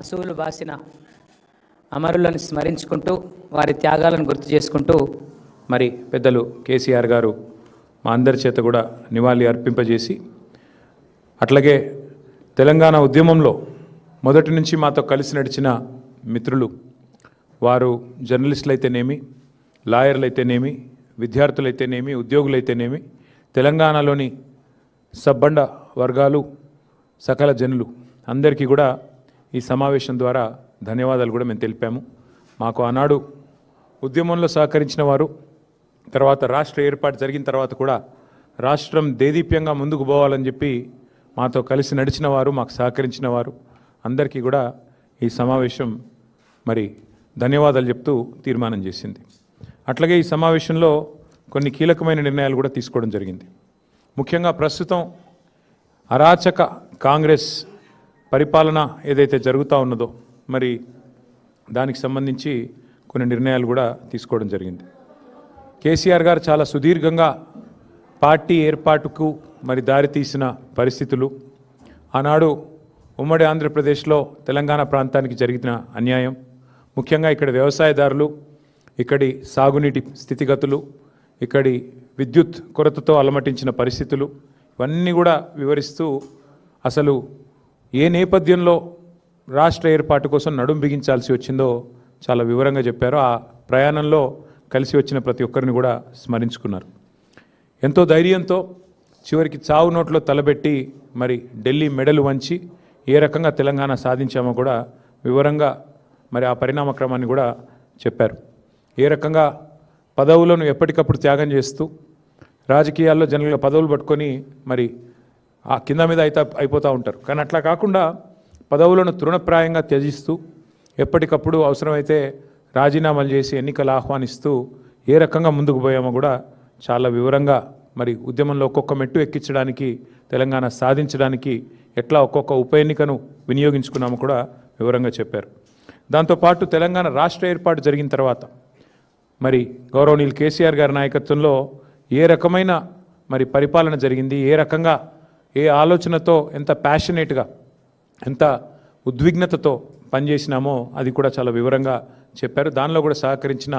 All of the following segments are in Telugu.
అసువులు బాసిన అమరులను స్మరించుకుంటూ వారి త్యాగాలను గుర్తు చేసుకుంటూ మరి పెద్దలు కేసీఆర్ గారు మా అందరి చేత కూడా నివాళి అర్పింపజేసి అట్లాగే తెలంగాణ ఉద్యమంలో మొదటి నుంచి మాతో కలిసి నడిచిన మిత్రులు వారు జర్నలిస్టులు అయితేనేమి, లాయర్లు అయితేనేమి, విద్యార్థులు అయితేనేమి, ఉద్యోగులైతేనేమి, తెలంగాణలోని సబ్బండ వర్గాలు సకల జనులు అందరికీ కూడా ఈ సమావేశం ద్వారా ధన్యవాదాలు కూడా మేము తెలిపాము. మాకు ఆనాడు ఉద్యమంలో సహకరించిన వారు, తర్వాత రాష్ట్ర ఏర్పాటు జరిగిన తర్వాత కూడా రాష్ట్రం దేదీప్యంగా ముందుకు పోవాలని చెప్పి మాతో కలిసి నడిచిన వారు, మాకు సహకరించిన వారు అందరికీ కూడా ఈ సమావేశం మరి ధన్యవాదాలు చెప్తూ తీర్మానం చేసింది. అట్లాగే ఈ సమావేశంలో కొన్ని కీలకమైన నిర్ణయాలు కూడా తీసుకోవడం జరిగింది. ముఖ్యంగా ప్రస్తుతం అరాచక కాంగ్రెస్ పరిపాలన ఏదైతే జరుగుతూ ఉన్నదో మరి దానికి సంబంధించి కొన్ని నిర్ణయాలు కూడా తీసుకోవడం జరిగింది. కేసీఆర్ గారు చాలా సుదీర్ఘంగా పార్టీ ఏర్పాటుకు మరి దారితీసిన పరిస్థితులు, ఆనాడు ఉమ్మడి ఆంధ్రప్రదేశ్లో తెలంగాణ ప్రాంతానికి జరిగిన అన్యాయం, ముఖ్యంగా ఇక్కడ వ్యవసాయదారులు, ఇక్కడి సాగునీటి స్థితిగతులు, ఇక్కడి విద్యుత్ కొరతతో అలమటించిన పరిస్థితులు ఇవన్నీ కూడా వివరిస్తూ అసలు ఏ నేపథ్యంలో రాష్ట్ర ఏర్పాటు కోసం నడుం బిగించాల్సి వచ్చిందో చాలా వివరంగా చెప్పారు. ఆ ప్రయాణంలో కలిసి వచ్చిన ప్రతి ఒక్కరిని కూడా స్మరించుకున్నారు. ఎంతో ధైర్యంతో చివరికి చావు నోట్లో తలబెట్టి మరి ఢిల్లీ మెడలు వంచి ఏ రకంగా తెలంగాణ సాధించామో కూడా వివరంగా మరి ఆ పరిణామ క్రమాన్ని కూడా చెప్పారు. ఏ రకంగా పదవులను ఎప్పటికప్పుడు త్యాగం చేస్తూ రాజకీయాల్లో జనరల్గా పదవులు పట్టుకొని మరి ఆ కింద మీద అయిపోతూ ఉంటారు. కానీ అట్లా కాకుండా పదవులను తృణప్రాయంగా త్యజిస్తూ ఎప్పటికప్పుడు అవసరమైతే రాజీనామాలు చేసి ఎన్నికలు ఆహ్వానిస్తూ ఏ రకంగా ముందుకు పోయామో కూడా చాలా వివరంగా మరి ఉద్యమంలో ఒక్కొక్క మెట్టు ఎక్కించడానికి, తెలంగాణ సాధించడానికి ఎట్లా ఒక్కొక్క ఉప ఎన్నికను వినియోగించుకున్నామో కూడా వివరంగా చెప్పారు. దాంతోపాటు తెలంగాణ రాష్ట్ర ఏర్పాటు జరిగిన తర్వాత మరి గౌరవనీయులు కేసీఆర్ గారి నాయకత్వంలో ఏ రకమైన మరి పరిపాలన జరిగింది, ఏ రకంగా ఏ ఆలోచనతో ఎంత ప్యాషనేట్గా ఎంత ఉద్విగ్నతతో పనిచేసినామో అది కూడా చాలా వివరంగా చెప్పారు. దానిలో కూడా సహకరించిన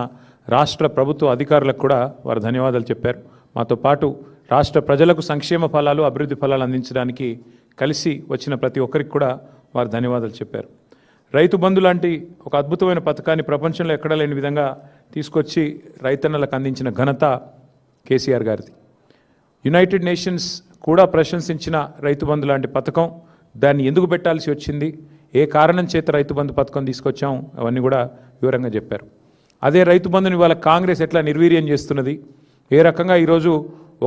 రాష్ట్ర ప్రభుత్వ అధికారులకు కూడా వారు ధన్యవాదాలు చెప్పారు. మాతో పాటు రాష్ట్ర ప్రజలకు సంక్షేమ ఫలాలు, అభివృద్ధి ఫలాలు అందించడానికి కలిసి వచ్చిన ప్రతి ఒక్కరికి కూడా వారు ధన్యవాదాలు చెప్పారు. రైతు బంధు లాంటి ఒక అద్భుతమైన పథకాన్ని ప్రపంచంలో ఎక్కడా లేని విధంగా తీసుకొచ్చి రైతన్నలకు అందించిన ఘనత కేసీఆర్ గారిది. యునైటెడ్ నేషన్స్ కూడా ప్రశంసించిన రైతు బంధు లాంటి పథకం, దాన్ని ఎందుకు పెట్టాల్సి వచ్చింది, ఏ కారణం చేత రైతు బంధు పథకం తీసుకొచ్చాం, అవన్నీ కూడా వివరంగా చెప్పారు. అదే రైతు బంధుని ఇవాళ కాంగ్రెస్ ఎట్లా నిర్వీర్యం చేస్తున్నది, ఏ రకంగా ఈరోజు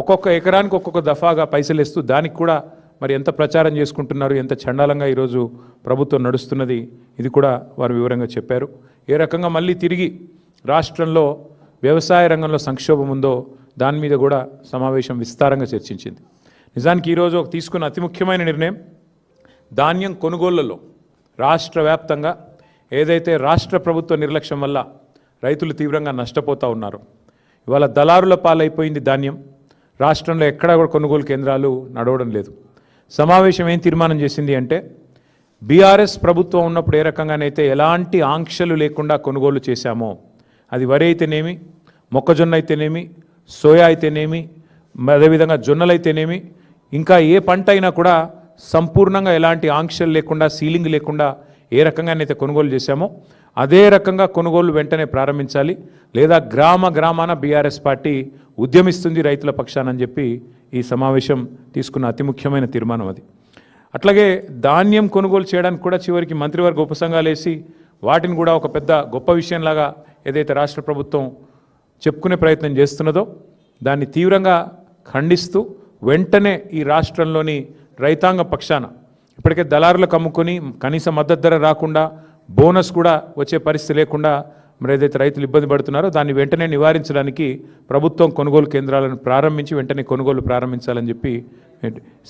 ఒక్కొక్క ఎకరానికి ఒక్కొక్క దఫాగా పైసలు ఇస్తూ దానికి కూడా మరి ఎంత ప్రచారం చేసుకుంటున్నారు, ఎంత చండాలంగా ఈరోజు ప్రభుత్వం నడుస్తున్నది, ఇది కూడా వారు వివరంగా చెప్పారు. ఏ రకంగా మళ్ళీ తిరిగి రాష్ట్రంలో వ్యవసాయ రంగంలో సంక్షోభం ఉందో దాని మీద కూడా సమావేశం విస్తారంగా చర్చించింది. నిజానికి ఈరోజు తీసుకున్న అతి ముఖ్యమైన నిర్ణయం ధాన్యం కొనుగోళ్లలో రాష్ట్ర వ్యాప్తంగా ఏదైతే రాష్ట్ర ప్రభుత్వ నిర్లక్ష్యం వల్ల రైతులు తీవ్రంగా నష్టపోతూ ఉన్నారు, ఇవాళ దళారుల పాలైపోయింది ధాన్యం. రాష్ట్రంలో ఎక్కడా కూడా కొనుగోలు కేంద్రాలు నడవడం లేదు. సమావేశం ఏం తీర్మానం చేసింది అంటే బీఆర్ఎస్ ప్రభుత్వం ఉన్నప్పుడు ఏ రకంగానైతే ఎలాంటి ఆంక్షలు లేకుండా కొనుగోలు చేశామో, అది వరి అయితేనేమి, మొక్కజొన్న అయితేనేమి, సోయా అయితేనేమి, అదేవిధంగా జొన్నలు అయితేనేమి, ఇంకా ఏ పంట అయినా కూడా సంపూర్ణంగా ఎలాంటి ఆంక్షలు లేకుండా, సీలింగ్ లేకుండా ఏ రకంగానైతే కొనుగోలు చేశామో అదే రకంగా కొనుగోలు వెంటనే ప్రారంభించాలి, లేదా గ్రామాన బీఆర్ఎస్ పార్టీ ఉద్యమిస్తుంది రైతుల పక్షానని చెప్పి ఈ సమావేశం తీసుకున్న అతి ముఖ్యమైన తీర్మానం అది. అట్లాగే ధాన్యం కొనుగోలు చేయడానికి కూడా చివరికి మంత్రివర్గ ఉపసంఘాలు వేసి వాటిని కూడా ఒక పెద్ద గొప్ప విషయంలాగా ఏదైతే రాష్ట్ర ప్రభుత్వం చెప్పుకునే ప్రయత్నం చేస్తున్నదో దాన్ని తీవ్రంగా ఖండిస్తూ వెంటనే ఈ రాష్ట్రంలోని రైతాంగ పక్షాన ఇప్పటికే దళారులకు అమ్ముకొని కనీస మద్దతు ధర రాకుండా, బోనస్ కూడా వచ్చే పరిస్థితి లేకుండా మరి ఏదైతే రైతులు ఇబ్బంది పడుతున్నారో దాన్ని వెంటనే నివారించడానికి ప్రభుత్వం కొనుగోలు కేంద్రాలను ప్రారంభించి వెంటనే కొనుగోలు ప్రారంభించాలని చెప్పి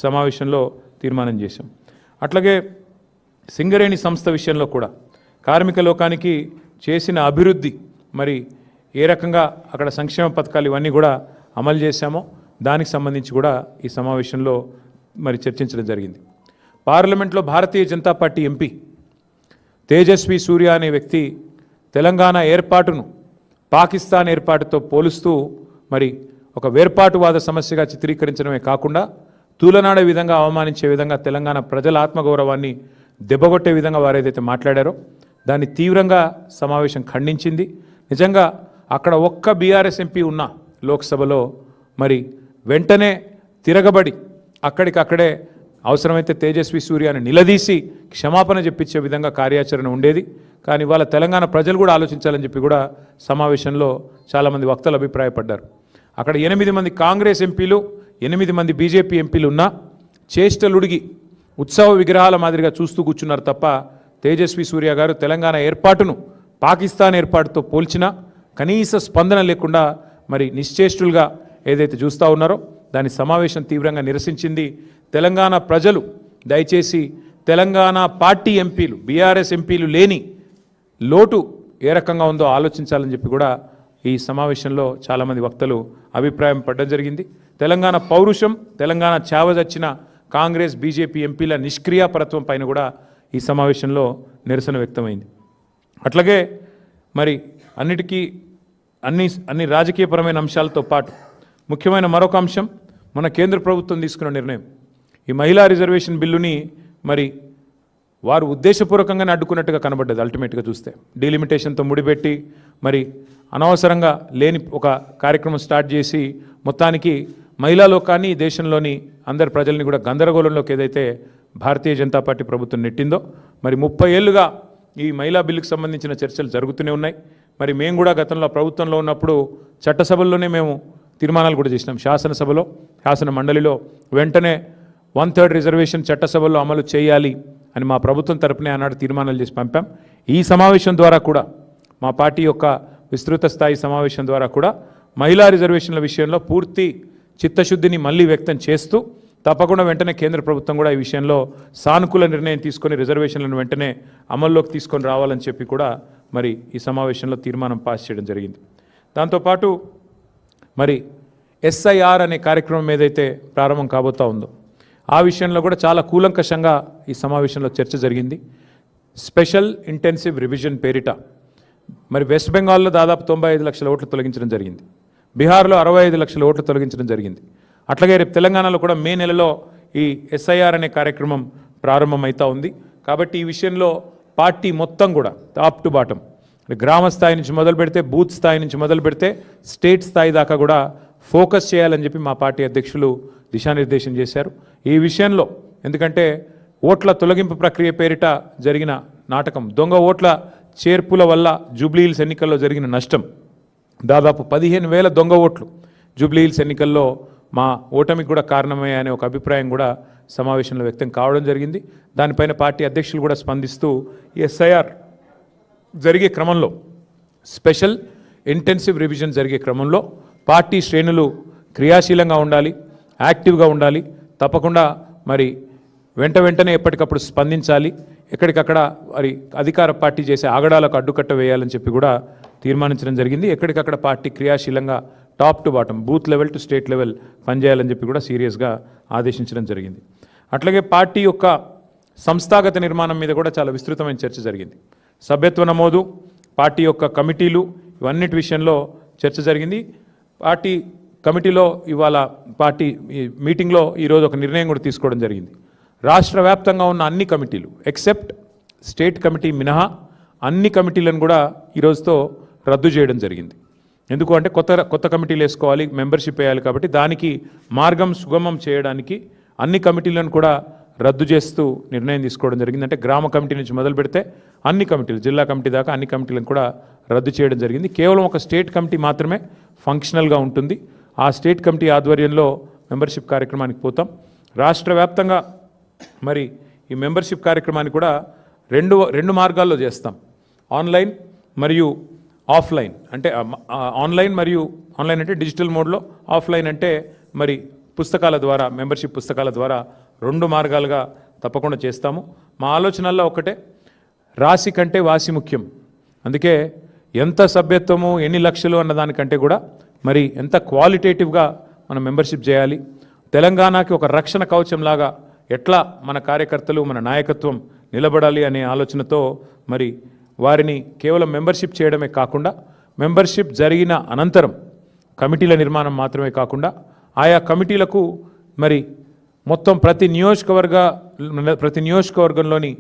సమావేశంలో తీర్మానం చేశాం. అట్లాగే సింగరేణి సంస్థ విషయంలో కూడా కార్మిక లోకానికి చేసిన అభివృద్ధి, మరి ఏ రకంగా అక్కడ సంక్షేమ పథకాలు ఇవన్నీ కూడా అమలు చేశామో దానికి సంబంధించి కూడా ఈ సమావేశంలో మరి చర్చించడం జరిగింది. పార్లమెంట్లో భారతీయ జనతా పార్టీ ఎంపీ తేజస్వి సూర్య అనే వ్యక్తి తెలంగాణ ఏర్పాటును పాకిస్తాన్ ఏర్పాటుతో పోలుస్తూ మరి ఒక వేర్పాటువాద సమస్యగా చిత్రీకరించడమే కాకుండా తూలనాడే విధంగా అవమానించే విధంగా తెలంగాణ ప్రజల ఆత్మగౌరవాన్ని దెబ్బగొట్టే విధంగా వారు ఏదైతే మాట్లాడారో దాన్ని తీవ్రంగా సమావేశం ఖండించింది. నిజంగా అక్కడ ఒక్క బీఆర్ఎస్ ఎంపీ ఉన్న లోక్సభలో మరి వెంటనే తిరగబడి అక్కడికక్కడే అవసరమైతే తేజస్వి సూర్యని నిలదీసి క్షమాపణ చెప్పించే విధంగా కార్యాచరణ ఉండేది. కానీ వాళ్ళ తెలంగాణ ప్రజలు కూడా ఆలోచించాలని చెప్పి కూడా సమావేశంలో చాలామంది వక్తలు అభిప్రాయపడ్డారు. అక్కడ 8 మంది కాంగ్రెస్ ఎంపీలు 8 మంది బీజేపీ ఎంపీలు ఉన్నా చేష్టలుడిగి ఉత్సవ విగ్రహాల మాదిరిగా చూస్తూ కూర్చున్నారు తప్ప తేజస్వి సూర్య గారు తెలంగాణ ఏర్పాటును పాకిస్తాన్ ఏర్పాటుతో పోల్చినా కనీస స్పందన లేకుండా మరి నిశ్చేష్టులుగా ఏదైతే చూస్తూ ఉన్నారో దాని సమావేశం తీవ్రంగా నిరసించింది. తెలంగాణ ప్రజలు దయచేసి తెలంగాణ పార్టీ ఎంపీలు బీఆర్ఎస్ ఎంపీలు లేని లోటు ఏ రకంగా ఉందో ఆలోచించాలని చెప్పి కూడా ఈ సమావేశంలో చాలామంది వక్తలు అభిప్రాయం పడడం జరిగింది. తెలంగాణ పౌరుషం తెలంగాణ చావజచ్చిన కాంగ్రెస్ బీజేపీ ఎంపీల నిష్క్రియాపరత్వం పైన కూడా ఈ సమావేశంలో నిరసన వ్యక్తమైంది. అట్లాగే మరి అన్ని రాజకీయపరమైన అంశాలతో పాటు ముఖ్యమైన మరొక అంశం మన కేంద్ర ప్రభుత్వం తీసుకున్న నిర్ణయం. ఈ మహిళా రిజర్వేషన్ బిల్లుని మరి వారు ఉద్దేశపూర్వకంగానే అడ్డుకున్నట్టుగా కనబడ్డది. అల్టిమేట్గా చూస్తే డీలిమిటేషన్తో ముడిపెట్టి మరి అనవసరంగా లేని ఒక కార్యక్రమం స్టార్ట్ చేసి మొత్తానికి మహిళా లోకాన్ని దేశంలోని అందరి ప్రజల్ని కూడా గందరగోళంలోకి ఏదైతే భారతీయ జనతా పార్టీ ప్రభుత్వం నెట్టిందో మరి 30 ఏళ్ళుగా ఈ మహిళా బిల్లుకు సంబంధించిన చర్చలు జరుగుతూనే ఉన్నాయి. మరి మేము కూడా గతంలో ప్రభుత్వంలో ఉన్నప్పుడు చట్టసభల్లోనే మేము తీర్మానాలు కూడా చేసినాం. శాసనసభలో శాసన మండలిలో వెంటనే 1/3 రిజర్వేషన్ చట్టసభల్లో అమలు చేయాలి అని మా ప్రభుత్వం తరపునే ఆనాడు తీర్మానాలు చేసి పంపాం. ఈ సమావేశం ద్వారా కూడా మా పార్టీ యొక్క విస్తృత స్థాయి సమావేశం ద్వారా కూడా మహిళా రిజర్వేషన్ల విషయంలో పూర్తి చిత్తశుద్ధిని మళ్ళీ వ్యక్తం చేస్తూ తప్పకుండా వెంటనే కేంద్ర ప్రభుత్వం కూడా ఈ విషయంలో సానుకూల నిర్ణయం తీసుకొని రిజర్వేషన్లను వెంటనే అమల్లోకి తీసుకొని రావాలని చెప్పి కూడా మరి ఈ సమావేశంలో తీర్మానం పాస్ చేయడం జరిగింది. దాంతోపాటు మరి ఎస్ఐఆర్ అనే కార్యక్రమం ఏదైతే ప్రారంభం కాబోతా ఉందో ఆ విషయంలో కూడా చాలా కూలంకషంగా ఈ సమావేశంలో చర్చ జరిగింది. స్పెషల్ ఇంటెన్సివ్ రివిజన్ పేరిట మరి వెస్ట్ బెంగాల్లో దాదాపు 95 లక్షల ఓట్లు తొలగించడం జరిగింది. బీహార్లో 65 లక్షల ఓట్లు తొలగించడం జరిగింది. అట్లాగే రేపు తెలంగాణలో కూడా మే నెలలో ఈ ఎస్ఐఆర్ అనే కార్యక్రమం ప్రారంభమవుతా ఉంది. కాబట్టి ఈ విషయంలో పార్టీ మొత్తం కూడా టాప్ టు బాటం గ్రామ స్థాయి నుంచి మొదలు పెడితే బూత్ స్థాయి నుంచి మొదలు పెడితే స్టేట్ స్థాయి దాకా కూడా ఫోకస్ చేయాలని చెప్పి మా పార్టీ అధ్యక్షులు దిశానిర్దేశం చేశారు. ఈ విషయంలో ఎందుకంటే ఓట్ల తొలగింపు ప్రక్రియ పేరిట జరిగిన నాటకం, దొంగ ఓట్ల చేర్పుల వల్ల జూబ్లీహిల్స్ ఎన్నికల్లో జరిగిన నష్టం దాదాపు 15,000 దొంగ ఓట్లు జూబ్లీహిల్స్ ఎన్నికల్లో మా ఓటమికి కూడా కారణమే అనే ఒక అభిప్రాయం కూడా సమావేశంలో వ్యక్తం కావడం జరిగింది. దానిపైన పార్టీ అధ్యక్షులు కూడా స్పందిస్తూ ఎస్ఐఆర్ జరిగే క్రమంలో స్పెషల్ ఇంటెన్సివ్ రివిజన్ జరిగే క్రమంలో పార్టీ శ్రేణులు క్రియాశీలంగా ఉండాలి, యాక్టివ్గా ఉండాలి, తప్పకుండా మరి వెంటనే ఎప్పటికప్పుడు స్పందించాలి, ఎక్కడికక్కడ మరి అధికార పార్టీ చేసే ఆగడాలకు అడ్డుకట్ట వేయాలని చెప్పి కూడా తీర్మానించడం జరిగింది. ఎక్కడికక్కడ పార్టీ క్రియాశీలంగా top to bottom booth level to state level పనిచేయాలని చెప్పి కూడా సీరియస్గా ఆదేశించడం జరిగింది. అట్లాగే పార్టీ యొక్క సంస్థాగత నిర్మాణం మీద కూడా చాలా విస్తృతమైన చర్చ జరిగింది. సభ్యత్వ నమోదు, పార్టీ యొక్క కమిటీలు, ఇవన్నిటి విషయంలో చర్చ జరిగింది. పార్టీ కమిటీలో ఇవాళ పార్టీ మీటింగ్లో ఈరోజు ఒక నిర్ణయం కూడా తీసుకోవడం జరిగింది. రాష్ట్ర వ్యాప్తంగా ఉన్న అన్ని కమిటీలు ఎక్సెప్ట్ స్టేట్ కమిటీ మినహా అన్ని కమిటీలను కూడా ఈరోజుతో రద్దు చేయడం జరిగింది. ఎందుకు అంటే కొత్త కమిటీలు వేసుకోవాలి, మెంబర్షిప్ వేయాలి, కాబట్టి దానికి మార్గం సుగమం చేయడానికి అన్ని కమిటీలను కూడా రద్దు చేస్తూ నిర్ణయం తీసుకోవడం జరిగింది. అంటే గ్రామ కమిటీ నుంచి మొదలు పెడితే అన్ని కమిటీలు, జిల్లా కమిటీ దాకా అన్ని కమిటీలను కూడా రద్దు చేయడం జరిగింది. కేవలం ఒక స్టేట్ కమిటీ మాత్రమే ఫంక్షనల్గా ఉంటుంది. ఆ స్టేట్ కమిటీ ఆధ్వర్యంలో మెంబర్షిప్ కార్యక్రమానికి పోతాం. రాష్ట్ర వ్యాప్తంగా మరి ఈ మెంబర్షిప్ కార్యక్రమాన్ని కూడా రెండు మార్గాల్లో చేస్తాం. ఆన్లైన్ మరియు ఆఫ్లైన్. అంటే ఆన్లైన్ అంటే డిజిటల్ మోడ్లో, ఆఫ్లైన్ అంటే మరి పుస్తకాల ద్వారా, మెంబర్షిప్ పుస్తకాల ద్వారా 2 మార్గాలుగా తప్పకుండా చేస్తాము. మా ఆలోచనల్లో ఒకటే, రాశి కంటే వాసి ముఖ్యం. అందుకే ఎంత సభ్యత్వము ఎన్ని లక్షలు అన్నదానికంటే కూడా మరి ఎంత క్వాలిటేటివ్గా మనం మెంబర్షిప్ చేయాలి, తెలంగాణకి ఒక రక్షణ కవచంలాగా ఎట్లా మన కార్యకర్తలు మన నాయకత్వం నిలబడాలి అనే ఆలోచనతో మరి వారిని కేవలం మెంబర్షిప్ చేయడమే కాకుండా మెంబర్షిప్ జరిగిన అనంతరం కమిటీల నిర్మాణం మాత్రమే కాకుండా ఆయా కమిటీలకు మరి మొత్తం ప్రతి నియోజకవర్గంలోని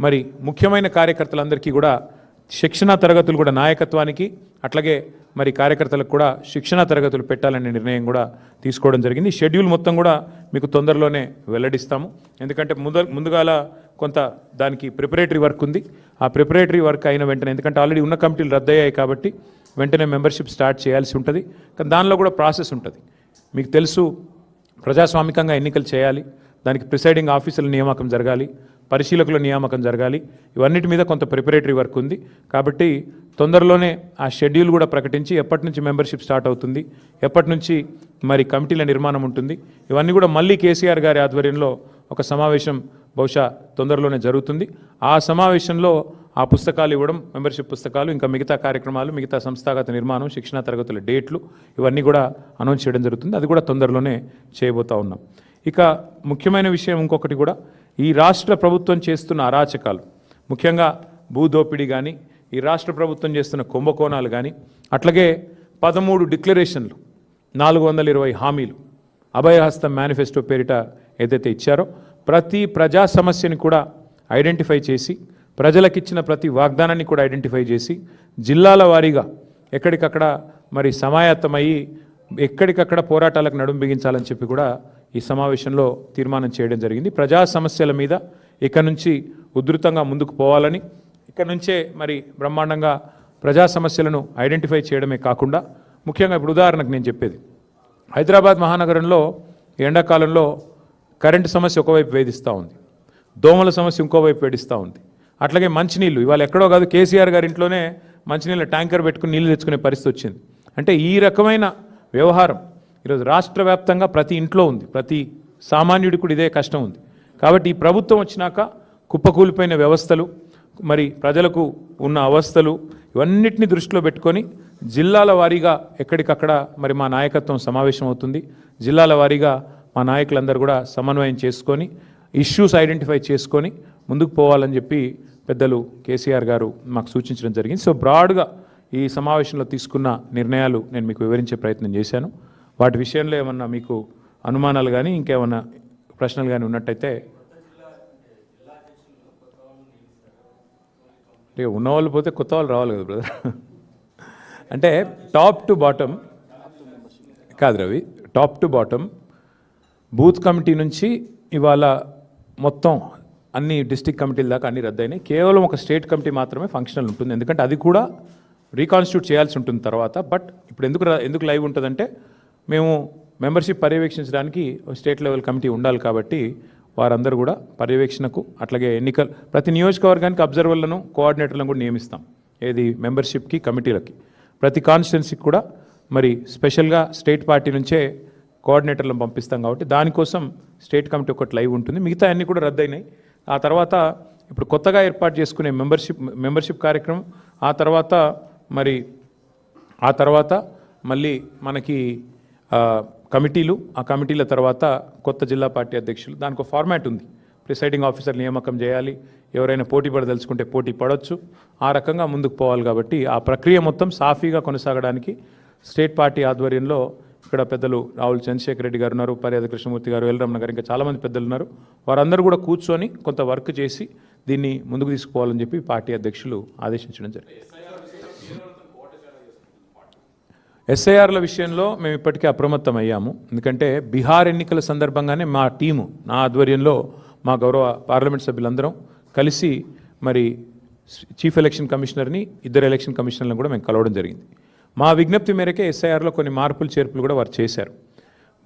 మరి ముఖ్యమైన కార్యకర్తలందరికీ కూడా శిక్షణా తరగతులు కూడా నాయకత్వానికి అట్లాగే మరి కార్యకర్తలకు కూడా శిక్షణా తరగతులు పెట్టాలనే నిర్ణయం కూడా తీసుకోవడం జరిగింది. షెడ్యూల్ మొత్తం కూడా మీకు తొందరలోనే వెల్లడిస్తాము. ఎందుకంటే ముందుగాల కొంత దానికి ప్రిపరేటరీ వర్క్ ఉంది. ఆ ప్రిపరేటరీ వర్క్ అయిన వెంటనే, ఎందుకంటే ఆల్రెడీ ఉన్న కమిటీలు రద్దయ్యాయి కాబట్టి వెంటనే మెంబర్షిప్ స్టార్ట్ చేయాల్సి ఉంటుంది. కానీ దానిలో కూడా ప్రాసెస్ ఉంటుంది. మీకు తెలుసు, ప్రజాస్వామికంగా ఎన్నికలు చేయాలి, దానికి ప్రిసైడింగ్ ఆఫీసర్ల నియామకం జరగాలి, పరిశీలకుల నియామకం జరగాలి. ఇవన్నిటి మీద కొంత ప్రిపరేటరీ వర్క్ ఉంది. కాబట్టి తొందరలోనే ఆ షెడ్యూల్ కూడా ప్రకటించి ఎప్పటి నుంచి మెంబర్షిప్ స్టార్ట్ అవుతుంది, ఎప్పటి నుంచి మరి కమిటీల నిర్మాణం ఉంటుంది, ఇవన్నీ కూడా మళ్ళీ కేసీఆర్ గారి ఆధ్వర్యంలో ఒక సమావేశం బహుశా తొందరలోనే జరుగుతుంది. ఆ సమావేశంలో ఆ పుస్తకాలు ఇవ్వడం, మెంబర్షిప్ పుస్తకాలు, ఇంకా మిగతా కార్యక్రమాలు, మిగతా సంస్థాగత నిర్మాణం, శిక్షణా తరగతుల డేట్లు ఇవన్నీ కూడా అనౌన్స్ చేయడం జరుగుతుంది. అది కూడా తొందరలోనే చేయబోతూ ఉన్నాం. ఇక ముఖ్యమైన విషయం ఇంకొకటి కూడా, ఈ రాష్ట్ర ప్రభుత్వం చేస్తున్న అరాచకాలు, ముఖ్యంగా భూదోపిడీ కానీ, ఈ రాష్ట్ర ప్రభుత్వం చేస్తున్న కుంభకోణాలు కానీ, అట్లాగే 13 డిక్లరేషన్లు, 420 హామీలు, అభయహస్తం మేనిఫెస్టో పేరిట ఏదైతే ఇచ్చారో ప్రతి ప్రజా సమస్యని కూడా ఐడెంటిఫై చేసి, ప్రజలకిచ్చిన ప్రతి వాగ్దానాన్ని కూడా ఐడెంటిఫై చేసి, జిల్లాల వారీగా ఎక్కడికక్కడ మరి సమాయత్తమయ్యి ఎక్కడికక్కడ పోరాటాలకు నడుం బిగించాలని చెప్పి కూడా ఈ సమావేశంలో తీర్మానం చేయడం జరిగింది. ప్రజా సమస్యల మీద ఇక నుంచి ఉధృతంగా ముందుకు పోవాలని, ఇక నుంచే మరి బ్రహ్మాండంగా ప్రజా సమస్యలను ఐడెంటిఫై చేయడమే కాకుండా, ముఖ్యంగా ఇప్పుడు ఉదాహరణకు నేను చెప్పేది, హైదరాబాద్ మహానగరంలో ఎండాకాలంలో కరెంటు సమస్య ఒకవైపు వేధిస్తూ ఉంది, దోమల సమస్య ఇంకోవైపు వేధిస్తూ ఉంది. అట్లాగే మంచినీళ్ళు, ఇవాళ ఎక్కడో కాదు, కేసీఆర్ గారి ఇంట్లోనే మంచినీళ్ళ ట్యాంకర్ పెట్టుకుని నీళ్ళు తెచ్చుకునే పరిస్థితి వచ్చింది. అంటే ఈ రకమైన వ్యవహారం ఈరోజు రాష్ట్ర వ్యాప్తంగా ప్రతి ఇంట్లో ఉంది, ప్రతి సామాన్యుడికి కూడా ఇదే కష్టం ఉంది. కాబట్టి ఈ ప్రభుత్వం వచ్చినాక కుప్పకూలిపోయిన వ్యవస్థలు, మరి ప్రజలకు ఉన్న అవస్థలు, ఇవన్నిటిని దృష్టిలో పెట్టుకొని జిల్లాల వారీగా ఎక్కడికక్కడ మరి మా నాయకత్వం సమావేశం అవుతుంది. జిల్లాల వారీగా మా నాయకులందరూ కూడా సమన్వయం చేసుకొని ఇష్యూస్ ఐడెంటిఫై చేసుకొని ముందుకు పోవాలని చెప్పి పెద్దలు కేసీఆర్ గారు మాకు సూచించడం జరిగింది. సో బ్రాడ్గా ఈ సమావేశంలో తీసుకున్న నిర్ణయాలు నేను మీకు వివరించే ప్రయత్నం చేశాను. వాటి విషయంలో ఏమన్నా మీకు అనుమానాలు కానీ ఇంకేమన్నా ప్రశ్నలు కానీ ఉన్నట్టయితే, అంటే ఉన్నవాళ్ళు పోతే కొత్త వాళ్ళు రావాలి కదా బ్రదర్. అంటే టాప్ టు బాటమ్ కాదు Ravi, top to bottom booth committee నుంచి ఇవాళ మొత్తం అన్ని డిస్ట్రిక్ట్ కమిటీల దాకా అన్ని రద్దయినాయి. కేవలం ఒక స్టేట్ కమిటీ మాత్రమే ఫంక్షనల్ ఉంటుంది, ఎందుకంటే అది కూడా రీకాన్స్టిట్యూట్ చేయాల్సి ఉంటుంది తర్వాత. బట్ ఇప్పుడు ఎందుకు లైవ్ ఉంటుందంటే, మేము మెంబర్షిప్ పర్యవేక్షించడానికి స్టేట్ లెవెల్ కమిటీ ఉండాలి కాబట్టి వారందరూ కూడా పర్యవేక్షణకు, అట్లాగే ఎన్నికలు ప్రతి నియోజకవర్గానికి అబ్జర్వర్లను, కోఆర్డినేటర్లను కూడా నియమిస్తాం. ఏది మెంబర్షిప్కి, కమిటీలకి, ప్రతి కాన్స్టిట్యున్సీకి కూడా మరి స్పెషల్గా స్టేట్ పార్టీ నుంచే కోఆర్డినేటర్లను పంపిస్తాం. కాబట్టి దానికోసం స్టేట్ కమిటీ ఒకటి లైవ్ ఉంటుంది, మిగతా అన్నీ కూడా రద్దయినాయి. ఆ తర్వాత ఇప్పుడు కొత్తగా ఏర్పాటు చేసుకునే మెంబర్షిప్ కార్యక్రమం, ఆ తర్వాత మళ్ళీ మనకి కమిటీలు, ఆ కమిటీల తర్వాత కొత్త జిల్లా పార్టీ అధ్యక్షులు, దానికి ఒక ఫార్మాట్ ఉంది. ప్రిసైడింగ్ ఆఫీసర్ నియామకం చేయాలి, ఎవరైనా పోటీ పడదలుచుకుంటే పోటీ పడవచ్చు, ఆ రకంగా ముందుకు పోవాలి. కాబట్టి ఆ ప్రక్రియ మొత్తం సాఫీగా కొనసాగడానికి స్టేట్ పార్టీ ఆధ్వర్యంలో ఇక్కడ పెద్దలు రావుల చంద్రశేఖర్ రెడ్డి గారు ఉన్నారు, పర్యాద కృష్ణమూర్తి గారు, ఎల్రమణ గారు, ఇంకా చాలామంది పెద్దలు ఉన్నారు. వారందరూ కూడా కూర్చొని కొంత వర్క్ చేసి దీన్ని ముందుకు తీసుకుపోవాలని చెప్పి పార్టీ అధ్యక్షులు ఆదేశించడం జరిగింది. ఎస్ఐఆర్ల విషయంలో మేము ఇప్పటికే అప్రమత్తం అయ్యాము. ఎందుకంటే బీహార్ ఎన్నికల సందర్భంగానే మా టీము, నా ఆధ్వర్యంలో మా గౌరవ పార్లమెంట్ సభ్యులందరం కలిసి మరి చీఫ్ ఎలక్షన్ కమిషనర్ని, 2 ఎలక్షన్ కమిషనర్లను కూడా మేము కలవడం జరిగింది. మా విజ్ఞప్తి మేరకే ఎస్ఐఆర్లో కొన్ని మార్పులు చేర్పులు కూడా వారు చేశారు.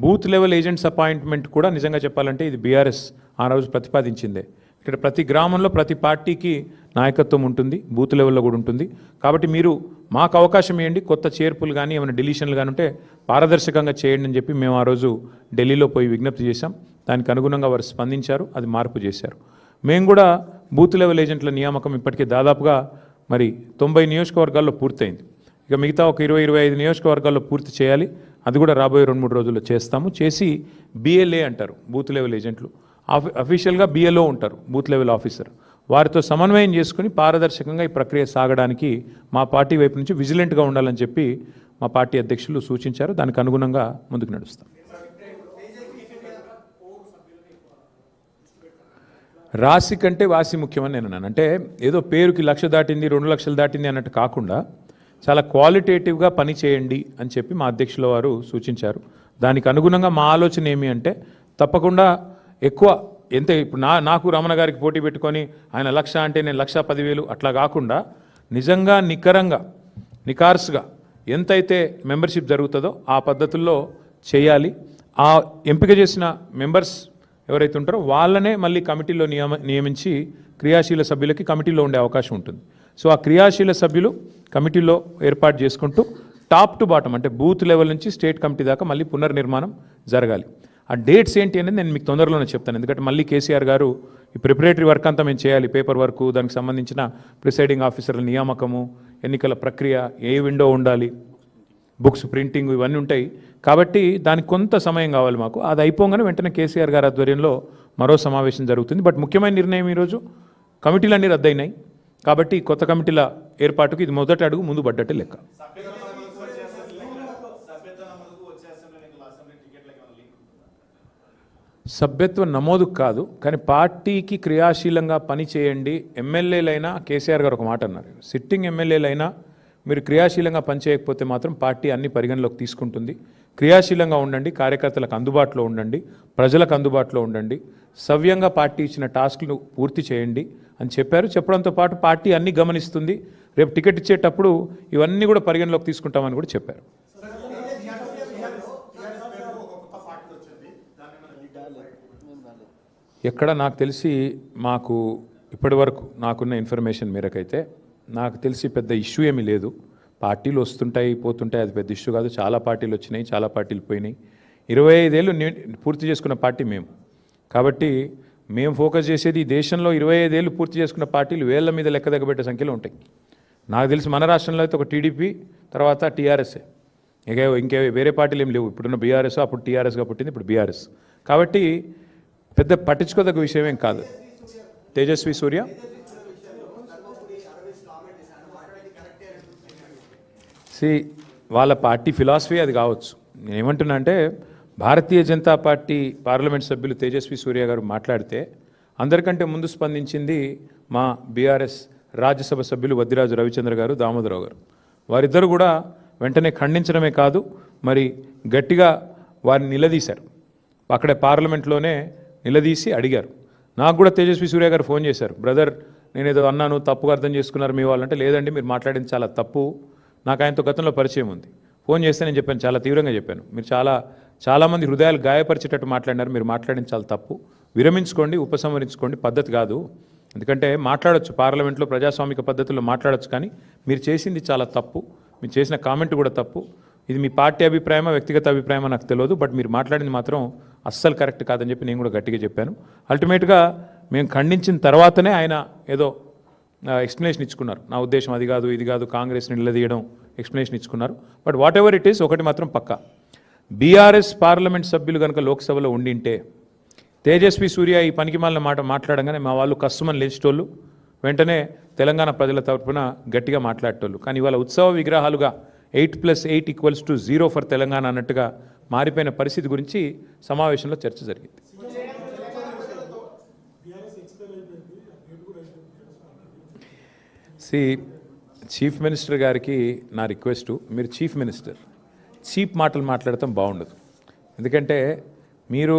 బూత్ లెవెల్ ఏజెంట్స్ అపాయింట్మెంట్ కూడా నిజంగా చెప్పాలంటే ఇది బీఆర్ఎస్ ఆ రోజు ప్రతిపాదించిందే. ఇక్కడ ప్రతి గ్రామంలో ప్రతి పార్టీకి నాయకత్వం ఉంటుంది, బూత్ లెవెల్లో కూడా ఉంటుంది. కాబట్టి మీరు మాకు అవకాశం ఇవ్వండి, కొత్త చేర్పులు కానీ ఏమైనా డిలీషన్లు కానీ ఉంటే పారదర్శకంగా చేయండి అని చెప్పి మేము ఆ రోజు ఢిల్లీలో పోయి విజ్ఞప్తి చేశాం. దానికి అనుగుణంగా వారు స్పందించారు, అది మార్పు చేశారు. మేము కూడా బూత్ లెవెల్ ఏజెంట్ల నియామకం ఇప్పటికే దాదాపుగా మరి 90 నియోజకవర్గాల్లో పూర్తయింది. ఇక మిగతా ఒక 20-25 నియోజకవర్గాల్లో పూర్తి చేయాలి. అది కూడా రాబోయే 2-3 రోజుల్లో చేస్తాము. చేసి BLA అంటారు బూత్ లెవెల్ ఏజెంట్లు, అఫీషియల్గా BLO ఉంటారు బూత్ లెవెల్ ఆఫీసర్, వారితో సమన్వయం చేసుకుని పారదర్శకంగా ఈ ప్రక్రియ సాగడానికి మా పార్టీ వైపు నుంచి విజిలెంట్గా ఉండాలని చెప్పి మా పార్టీ అధ్యక్షులు సూచించారు. దానికి అనుగుణంగా ముందుకు నడుస్తాం. రాశి కంటే వాసి ముఖ్యమని నేను అన్నాను. అంటే ఏదో పేరుకి 1,00,000 దాటింది 2 లక్షలు దాటింది అన్నట్టు కాకుండా చాలా క్వాలిటేటివ్గా పని చేయండి అని చెప్పి మా అధ్యక్షుల వారు సూచించారు. దానికి అనుగుణంగా మా ఆలోచన ఏమి అంటే తప్పకుండా ఎక్కువ ఎంత ఇప్పుడు నాకు రమణ గారికి పోటీ పెట్టుకొని ఆయన 1,00,000 అంటే నేను 1,10,000 అట్లా కాకుండా నిజంగా నికార్స్గా ఎంతైతే మెంబర్షిప్ జరుగుతుందో ఆ పద్ధతుల్లో చేయాలి. ఆ ఎంపిక చేసిన మెంబర్స్ ఎవరైతే ఉంటారో వాళ్ళనే మళ్ళీ కమిటీలో నియమించి క్రియాశీల సభ్యులకి కమిటీలో ఉండే అవకాశం ఉంటుంది. సో ఆ క్రియాశీల సభ్యులు కమిటీలో ఏర్పాటు చేసుకుంటూ టాప్ టు బాటం అంటే బూత్ లెవెల్ నుంచి స్టేట్ కమిటీ దాకా మళ్ళీ పునర్నిర్మాణం జరగాలి. ఆ డేట్స్ ఏంటి అనేది నేను మీకు తొందరలోనే చెప్తాను. ఎందుకంటే మళ్ళీ కేసీఆర్ గారు ఈ ప్రిపరేటరీ వర్క్ అంతా మేము చేయాలి. పేపర్ వర్క్, దానికి సంబంధించిన ప్రిసైడింగ్ ఆఫీసర్ల నియామకము, ఎన్నికల ప్రక్రియ, ఏ విండో ఉండాలి, బుక్స్ ప్రింటింగ్ ఇవన్నీ ఉంటాయి. కాబట్టి దానికి కొంత సమయం కావాలి మాకు. అది అయిపోగానే వెంటనే కేసీఆర్ గారి ఆధ్వర్యంలో మరో సమావేశం జరుగుతుంది. బట్ ముఖ్యమైన నిర్ణయం ఈరోజు కమిటీలన్నీ రద్దయినాయి కాబట్టి కొత్త కమిటీల ఏర్పాటుకు ఇది మొదటి అడుగు ముందు పడ్డట్టే లెక్క. సభ్యత్వ నమోదుకు కాదు, కానీ పార్టీకి క్రియాశీలంగా పని చేయండి. ఎమ్మెల్యేలైనా కేసీఆర్ గారు ఒక మాట అన్నారు, సిట్టింగ్ ఎమ్మెల్యేలైనా మీరు క్రియాశీలంగా పనిచేయకపోతే మాత్రం పార్టీ అన్ని పరిగణలోకి తీసుకుంటుంది. క్రియాశీలంగా ఉండండి, కార్యకర్తలకు అందుబాటులో ఉండండి, ప్రజలకు అందుబాటులో ఉండండి, సవ్యంగా పార్టీ ఇచ్చిన టాస్క్లు పూర్తి చేయండి అని చెప్పారు. చెప్పడంతో పాటు పార్టీ అన్ని గమనిస్తుంది, రేపు టికెట్ ఇచ్చేటప్పుడు ఇవన్నీ కూడా పరిగణలోకి తీసుకుంటామని కూడా చెప్పారు. ఎక్కడ నాకు తెలిసి మాకు ఇప్పటి వరకు నాకున్న ఇన్ఫర్మేషన్ మేరకైతే నాకు తెలిసి పెద్ద ఇష్యూ ఏమీ లేదు. పార్టీలు వస్తుంటాయి పోతుంటాయి, అది పెద్ద ఇష్యూ కాదు. చాలా పార్టీలు వచ్చినాయి, చాలా పార్టీలు పోయినాయి. 25 ఏళ్ళు పూర్తి చేసుకున్న పార్టీ మేము. కాబట్టి మేము ఫోకస్ చేసేది ఈ దేశంలో 25 ఏళ్ళు పూర్తి చేసుకున్న పార్టీలు వేళ్ల మీద లెక్క దగ్గబెట్టే సంఖ్యలో ఉంటాయి. నాకు తెలిసి మన రాష్ట్రంలో అయితే ఒక టీడీపీ, తర్వాత టీఆర్ఎస్ఏ, ఇంకే వేరే పార్టీలు ఏం లేవు. ఇప్పుడున్న బీఆర్ఎస్, అప్పుడు టీఆర్ఎస్గా పుట్టింది, ఇప్పుడు బీఆర్ఎస్. కాబట్టి పెద్ద పట్టించుకోదగ్గ విషయం ఏం కాదు. తేజస్వి సూర్య వాళ్ళ పార్టీ ఫిలాసఫీ అది కావచ్చు. నేను ఏమంటున్నా అంటే భారతీయ జనతా పార్టీ పార్లమెంట్ సభ్యులు తేజస్వి సూర్య గారు మాట్లాడితే అందరికంటే ముందు స్పందించింది మా బీఆర్ఎస్ రాజ్యసభ సభ్యులు వద్దిరాజు రవిచంద్ర గారు, దామోదరావు గారు. వారిద్దరు కూడా వెంటనే ఖండించడమే కాదు, మరి గట్టిగా వారిని నిలదీశారు. అక్కడే పార్లమెంట్లోనే నిలదీసి అడిగారు. నాకు కూడా తేజస్వి సూర్య గారు ఫోన్ చేశారు, బ్రదర్ నేనేదో అన్నాను, తప్పుగా అర్థం చేసుకున్నారు మీ వాళ్ళంటే. లేదండి, మీరు మాట్లాడింది చాలా తప్పు, నాకు ఆయనతో గతంలో పరిచయం ఉంది. ఫోన్ చేస్తే నేను చెప్పాను, చాలా తీవ్రంగా చెప్పాను, మీరు చాలామంది హృదయాలు గాయపరిచేటట్టు మాట్లాడినారు, మీరు మాట్లాడింది చాలా తప్పు, విరమించుకోండి, ఉపసంహరించుకోండి, పద్ధతి కాదు. ఎందుకంటే మాట్లాడొచ్చు, పార్లమెంట్లో ప్రజాస్వామిక పద్ధతుల్లో మాట్లాడొచ్చు, కానీ మీరు చేసింది చాలా తప్పు, మీరు చేసిన కామెంట్ కూడా తప్పు. ఇది మీ పార్టీ అభిప్రాయమా వ్యక్తిగత అభిప్రాయమా నాకు తెలియదు, బట్ మీరు మాట్లాడింది మాత్రం అస్సలు కరెక్ట్ కాదని చెప్పి నేను కూడా గట్టిగా చెప్పాను. అల్టిమేట్గా మేము ఖండించిన తర్వాతనే ఆయన ఏదో ఎక్స్ప్లెనేషన్ ఇచ్చుకున్నారు. నా ఉద్దేశం అది కాదు, ఇది కాదు, కాంగ్రెస్ని నిలదీయడం ఎక్స్ప్లెనేషన్ ఇచ్చుకున్నారు. But whatever it is, ఒకటి మాత్రం పక్కా, బీఆర్ఎస్ పార్లమెంట్ సభ్యులు కనుక లోక్సభలో ఉండింటే తేజస్వి సూర్య ఈ పనికిమాలిన మాట మాట్లాడంగానే మా వాళ్ళు కస్సుమని లేచేటోళ్ళు, వెంటనే తెలంగాణ ప్రజల తరఫున గట్టిగా మాట్లాడేటోళ్ళు. కానీ ఇవాళ ఉత్సవ విగ్రహాలుగా 8+8 = 0 ఫర్ తెలంగాణ అన్నట్టుగా మారిపోయిన పరిస్థితి గురించి సమావేశంలో చర్చ జరిగింది. చీఫ్ మినిస్టర్ గారికి నా రిక్వెస్టు, మీరు చీఫ్ మాటలు మాట్లాడటం బాగుండదు. ఎందుకంటే మీరు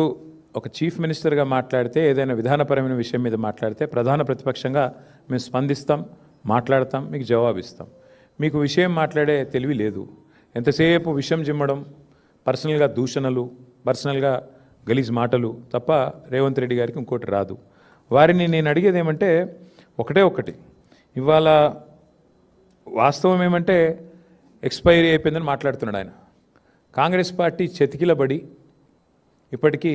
ఒక చీఫ్ మినిస్టర్గా మాట్లాడితే, ఏదైనా విధానపరమైన విషయం మీద మాట్లాడితే ప్రధాన ప్రతిపక్షంగా మేము స్పందిస్తాం, మాట్లాడతాం, మీకు జవాబిస్తాం. మీకు విషయం మాట్లాడే తెలివి లేదు. ఎంతసేపు విషయం జిమ్మడం, పర్సనల్గా దూషణలు, పర్సనల్గా గలీజ్ మాటలు తప్ప రేవంత్ రెడ్డి గారికి ఇంకోటి రాదు. వారిని నేను అడిగేది ఏమంటే ఒకటి, ఇవాళ వాస్తవం ఏమంటే ఎక్స్పైరీ అయిపోయిందని మాట్లాడుతున్నాడు ఆయన. కాంగ్రెస్ పార్టీ చెతికిలబడి ఇప్పటికీ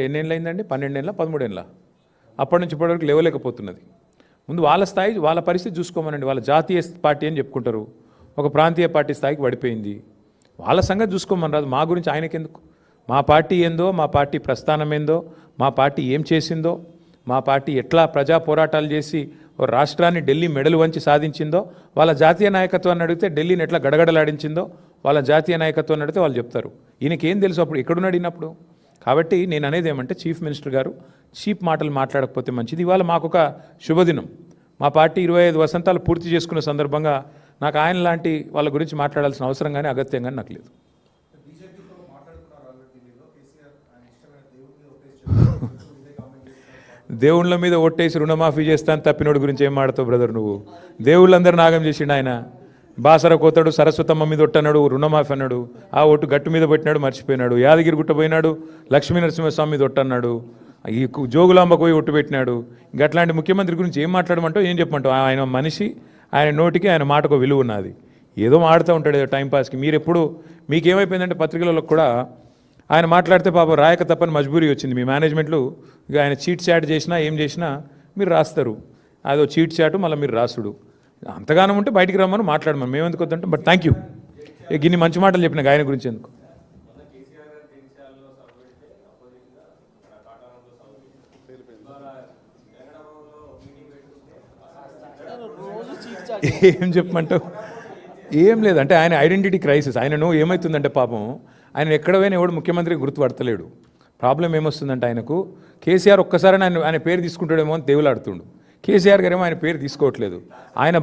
ఎన్నేళ్ళు అయిందండి? 12 ఏళ్ళ 13 ఏళ్ళ? అప్పటి నుంచి ఇప్పటివరకు లేవలేకపోతున్నది. ముందు వాళ్ళ స్థాయి, వాళ్ళ పరిస్థితి చూసుకోమనండి. వాళ్ళ జాతీయ పార్టీ అని చెప్పుకుంటారు, ఒక ప్రాంతీయ పార్టీ స్థాయికి పడిపోయింది. వాళ్ళ సంగతి చూసుకోమని రాదు. మా గురించి ఆయనకెందుకు? మా పార్టీ ఏందో, మా పార్టీ ప్రస్థానం ఏందో, మా పార్టీ ఏం చేసిందో, మా పార్టీ ఎట్లా ప్రజా పోరాటాలు చేసి ఓ రాష్ట్రాన్ని ఢిల్లీ మెడలు వంచి సాధించిందో, వాళ్ళ జాతీయ నాయకత్వాన్ని అడిగితే ఢిల్లీని ఎట్లా గడగడలాడించిందో వాళ్ళ జాతీయ నాయకత్వాన్ని అడిగితే వాళ్ళు చెప్తారు. ఈయనకేం తెలుసు అప్పుడు ఎక్కడున్నాడు అడిగినప్పుడు. కాబట్టి నేను అనేది ఏమంటే చీఫ్ మినిస్టర్ గారు చీప్ మాటలు మాట్లాడకపోతే మంచిది. ఇవాళ మాకొక శుభదినం. మా పార్టీ 25 వసంతాలు పూర్తి చేసుకున్న సందర్భంగా నాకు ఆయన లాంటి వాళ్ళ గురించి మాట్లాడాల్సిన అవసరం కానీ అగత్యం కానీ నాకు లేదు. దేవుళ్ళ మీద ఓట్టేసి రుణమాఫీ చేస్తాను తప్పినోడు గురించి ఏం మాడతావు బ్రదర్ నువ్వు? దేవుళ్ళందరూ నాగం చేసిండు ఆయన. బాసర కోతాడు, సరస్వతమ్మ మీద ఒట్టన్నాడు, రుణమాఫీ అన్నాడు, ఆ ఓటు గట్టు మీద పెట్టినాడు, మర్చిపోయినాడు. యాదగిరి గుట్ట పోయినాడు, లక్ష్మీ నరసింహస్వామి మీద ఒట్టన్నాడు, ఈ జోగులాంబకు పోయి ఒట్టు పెట్టినాడు. ఇంక అట్లాంటి ముఖ్యమంత్రి గురించి ఏం మాట్లాడమంటావు, ఏం చెప్పమంటావు? ఆయన మనిషి, ఆయన నోటికి ఆయన మాటకు విలువ ఉన్నది. ఏదో మాడుతూ ఉంటాడు ఏదో టైంపాస్కి. మీరు ఎప్పుడు మీకేమైపోయిందంటే పత్రికలలో కూడా ఆయన మాట్లాడితే పాపం రాయక తప్పని మజ్బూరీ వచ్చింది మీ మేనేజ్మెంట్లు. ఇక ఆయన చీట్ చాట్ చేసినా ఏం చేసినా మీరు రాస్తారు. అదో చీట్ చాటు మళ్ళీ మీరు రాసుడు. అంతగానం ఉంటే బయటికి రమ్మని మాట్లాడమని మేము ఎందుకు వద్దంటే. But thank you. ఇన్ని మంచి మాటలు చెప్పిన ఆయన గురించి ఎందుకు. ఏం చెప్పమంటావు? ఏం లేదంటే ఆయన ఐడెంటిటీ క్రైసిస్. ఆయనను ఏమవుతుందంటే పాపం ఆయన ఎక్కడ పోయినా ఎవడు ముఖ్యమంత్రి గుర్తుపడతలేడు. ప్రాబ్లం ఏమొస్తుందంటే ఆయనకు కేసీఆర్ ఒక్కసారి ఆయన పేరు తీసుకుంటాడేమో అని దేవులాడుతుండు. కేసీఆర్ గారేమో ఆయన పేరు తీసుకోవట్లేదు. ఆయన